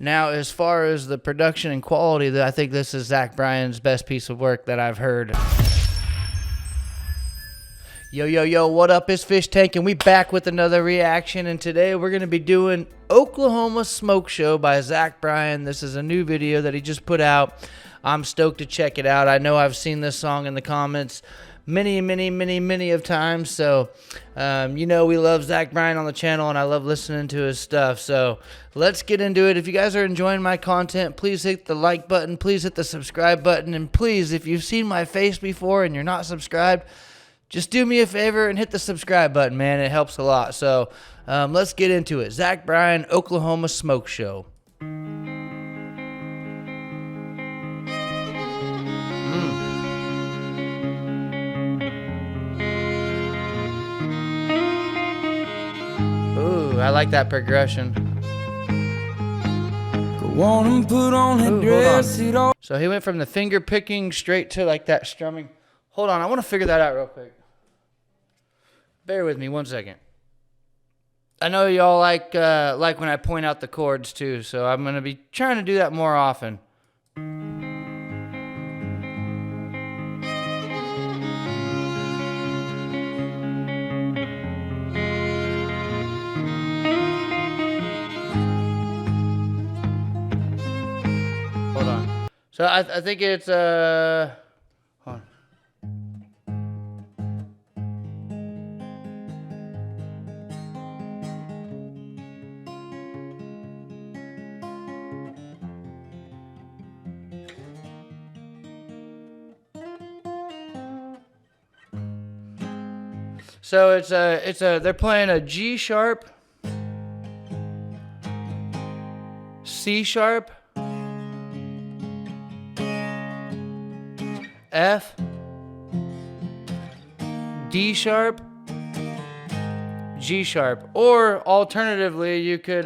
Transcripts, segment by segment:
Now, as far as the production and quality, I think this is Zach Bryan's best piece of work that I've heard. Yo, yo, yo, what up? It's Fischtank, and we back with another reaction, and today we're going to be doing Oklahoma Smokeshow by Zach Bryan. This is a new video that he just put out. I'm stoked to check it out. I know I've seen this song in the comments many of times, so you know we love Zach Bryan on the channel, and I love listening to his stuff. So let's get into it. If you guys are enjoying my content, please hit the like button, please hit the subscribe button, and please, if you've seen my face before and you're not subscribed, just do me a favor and hit the subscribe button, man. It helps a lot. So let's get into it. Zach Bryan, Oklahoma Smokeshow. Ooh, I like that progression. Go on and put on that dress. So he went from the finger picking straight to like that strumming. Hold on, I want to figure that out real quick. Bear with me 1 second. I know y'all like when I point out the chords too, so I'm gonna be trying to do that more often. Hold on. So I think it's hold on. So they're playing a G sharp, C sharp, F, D sharp, G sharp, or alternatively you could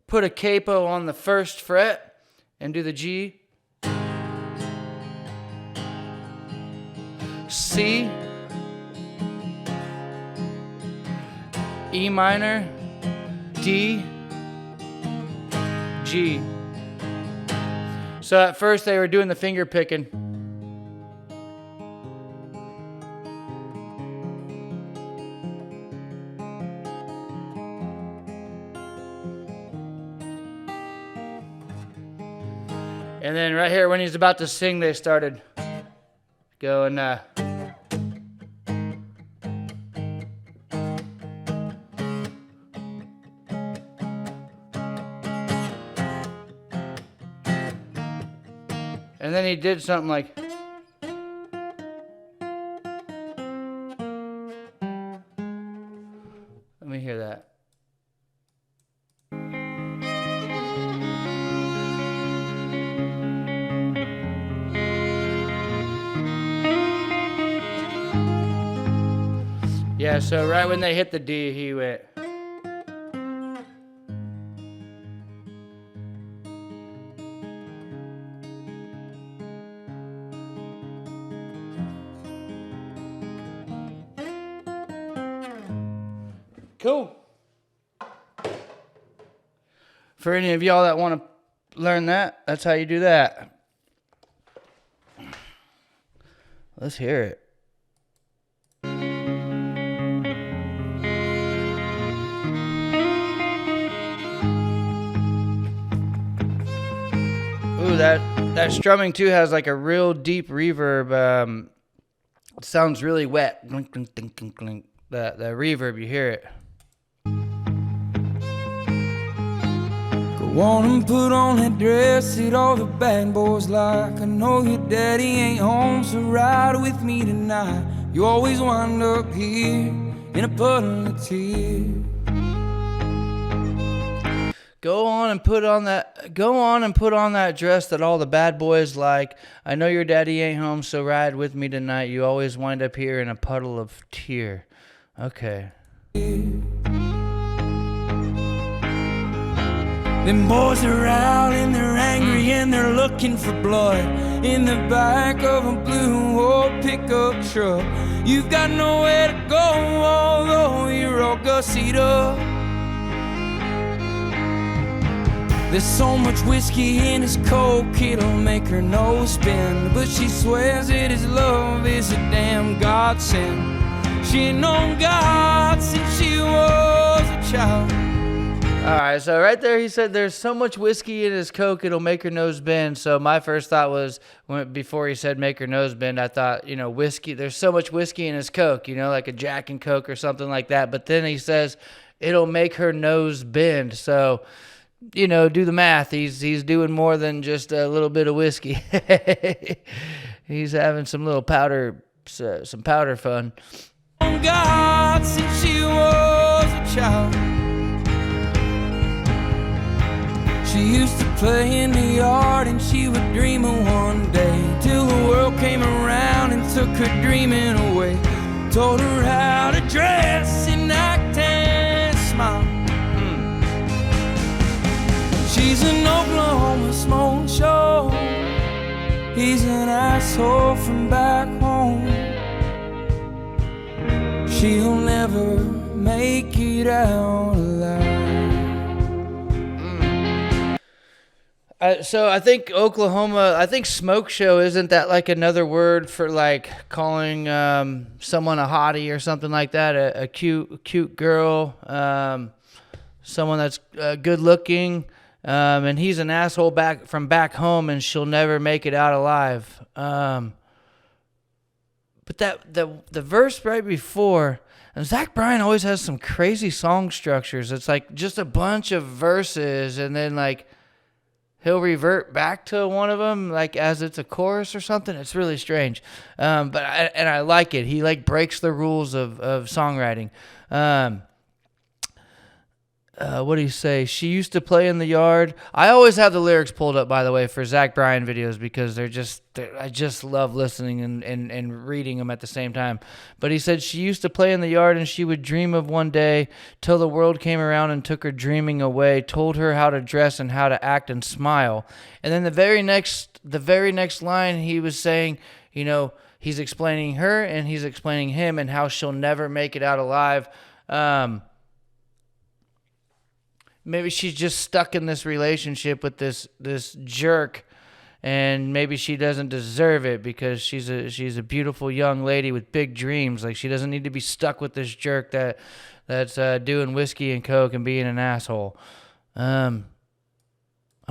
put a capo on the first fret and do the G, C, E minor, D, G. So at first they were doing the finger picking. And then right here when he's about to sing, they started going and then he did something like, let me hear that. Yeah, so right when they hit the D, he went. Cool. For any of y'all that want to learn that, that's how you do that. Let's hear it. Ooh, that strumming too has like a real deep reverb. It sounds really wet. Glink, glink, glink, glink, glink. The reverb, you hear it. Go on and put on that dress that all the bad boys like. I know your daddy ain't home, so ride with me tonight. You always wind up here in a puddle of tears. Go on and put on that dress that all the bad boys like. I know your daddy ain't home, so ride with me tonight. You always wind up here in a puddle of tear. Okay. Them boys are out and they're angry and they're looking for blood in the back of a blue old pickup truck. You've got nowhere to go, although you're all gussied up. There's so much whiskey in his coke, it'll make her nose spin. But she swears that his love is a damn godsend. She ain't known God since she was a child. All right, so right there he said there's so much whiskey in his Coke it'll make her nose bend. So my first thought was, before he said make her nose bend, I thought, whiskey, there's so much whiskey in his Coke, like a Jack and Coke or something like that. But then he says it'll make her nose bend. So, do the math. He's doing more than just a little bit of whiskey. He's having some little powder fun. God, since she was a child. She used to play in the yard and she would dream of one day, till the world came around and took her dreaming away. Told her how to dress and act and smile. She's an Oklahoma smoke show. He's an asshole from back home. She'll never make it out alive. So I think Smokeshow, isn't that like another word for like calling someone a hottie or something like that? A cute girl, someone that's good looking, and he's an asshole from back home, and she'll never make it out alive. But the verse right before, and Zach Bryan always has some crazy song structures. It's like just a bunch of verses, and then like he'll revert back to one of them, like as it's a chorus or something. It's really strange, but I like it. He like breaks the rules of songwriting. What do you say? She used to play in the yard. I always have the lyrics pulled up, by the way, for Zach Bryan videos, because I just love listening and reading them at the same time. But he said she used to play in the yard and she would dream of one day, till the world came around and took her dreaming away, told her how to dress and how to act and smile. And then the very next line, he was saying, he's explaining her and he's explaining him and how she'll never make it out alive. Maybe she's just stuck in this relationship with this jerk, and maybe she doesn't deserve it because she's a beautiful young lady with big dreams. Like, she doesn't need to be stuck with this jerk that's doing whiskey and coke and being an asshole. I'm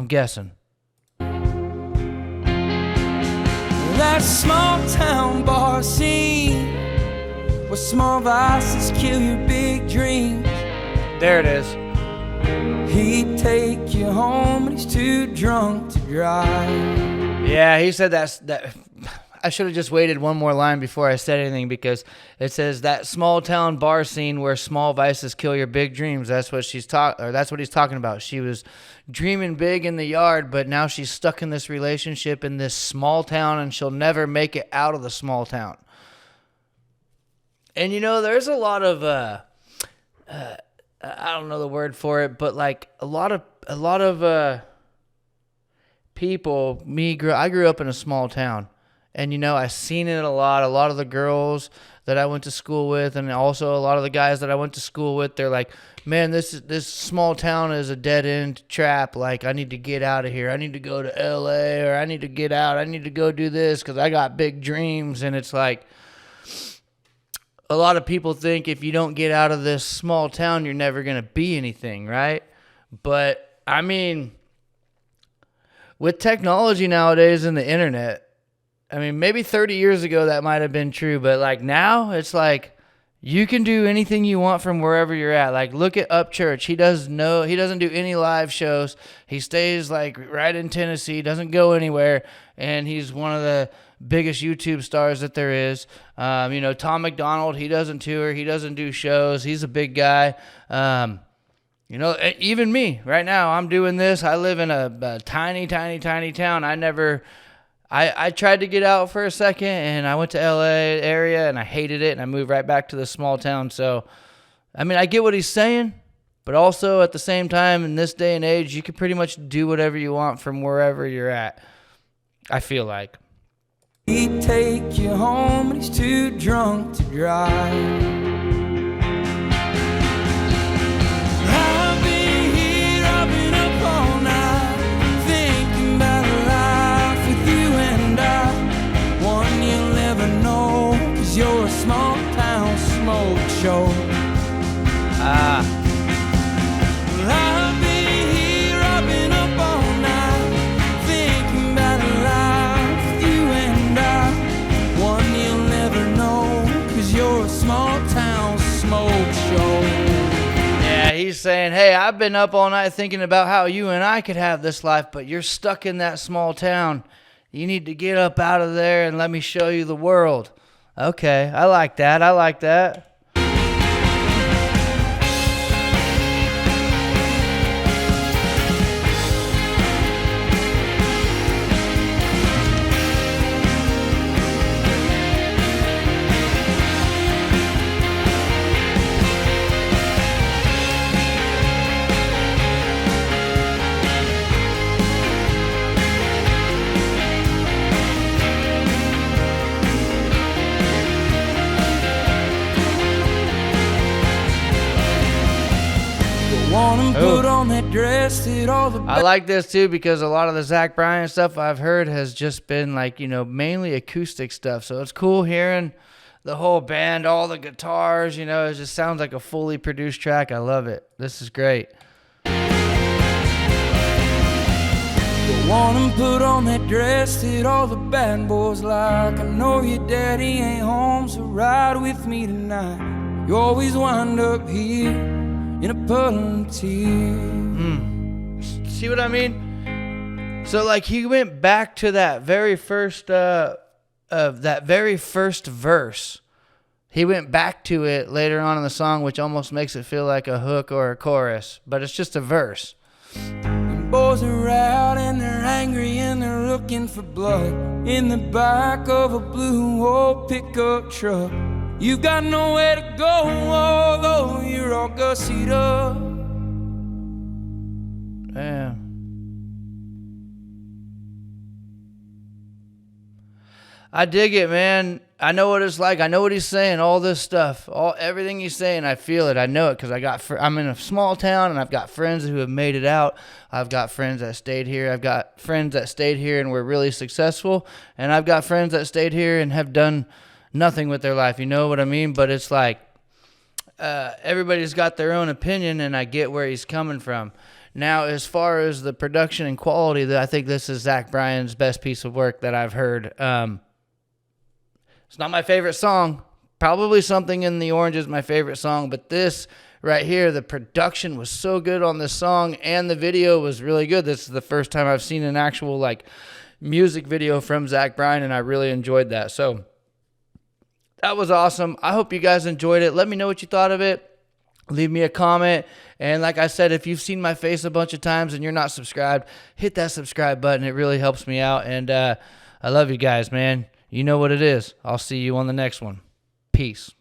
guessing. That small town bar scene where small vices kill your big dreams. There it is. He'd take you home, but he's too drunk to drive. Yeah, he said that. I should have just waited one more line before I said anything, because it says that small town bar scene where small vices kill your big dreams. That's what he's talking about. She was dreaming big in the yard, but now she's stuck in this relationship in this small town, and she'll never make it out of the small town. And there's a lot of I don't know the word for it, but like a lot of people. I grew up in a small town, and I seen it a lot. A lot of the girls that I went to school with, and also a lot of the guys that I went to school with, they're like, "Man, this small town is a dead end trap. Like, I need to get out of here. I need to go to LA, or I need to get out. I need to go do this because I got big dreams." And it's like, a lot of people think if you don't get out of this small town, you're never going to be anything, right? But, I mean, with technology nowadays and the internet, maybe 30 years ago that might have been true, but like now, it's like you can do anything you want from wherever you're at. Like, look at Upchurch. He doesn't do any live shows. He stays like right in Tennessee, doesn't go anywhere, and he's one of the biggest YouTube stars that there is. Tom McDonald, he doesn't tour, he doesn't do shows, he's a big guy. Even me right now, I'm doing this. I live in a tiny town. I tried to get out for a second, and I went to LA area and I hated it, and I moved right back to the small town. So I get what he's saying, but also at the same time, in this day and age, you can pretty much do whatever you want from wherever you're at, I feel like. He'd take you home, but he's too drunk to drive. I've been here, I've been up all night. saying, hey, I've been up all night thinking about how you and I could have this life, but you're stuck in that small town. You need to get up out of there and let me show you the world. Okay, I like that. I like that. Put on that dress, it all the I like this too because a lot of the Zach Bryan stuff I've heard has just been like, mainly acoustic stuff. So it's cool hearing the whole band, all the guitars, it just sounds like a fully produced track. I love it. This is great. Go on and put on that dress that all the bad boys like. I know your daddy ain't home, so ride with me tonight. You always wind up here in a puddle of tears. See what I mean? So like he went back to that very first verse. He went back to it later on in the song, which almost makes it feel like a hook or a chorus, but it's just a verse. The boys are out and they're angry and they're looking for blood in the back of a blue old pickup truck. You've got nowhere to go, although you're all gussied up. Damn. I dig it, man. I know what it's like. I know what he's saying. All this stuff, everything he's saying, I feel it. I know it because I'm in a small town and I've got friends who have made it out. I've got friends that stayed here. I've got friends that stayed here and were really successful, and I've got friends that stayed here and have done nothing with their life. You know what I mean? But it's like everybody's got their own opinion, and I get where he's coming from. Now, as far as the production and quality, I think this is Zach Bryan's best piece of work that I've heard. It's not my favorite song. Probably Something in the Orange is my favorite song, but this right here, the production was so good on this song, and the video was really good. This is the first time I've seen an actual music video from Zach Bryan, and I really enjoyed that. So that was awesome. I hope you guys enjoyed it. Let me know what you thought of it. Leave me a comment. And like I said, if you've seen my face a bunch of times and you're not subscribed, hit that subscribe button. It really helps me out. And I love you guys, man. You know what it is. I'll see you on the next one. Peace.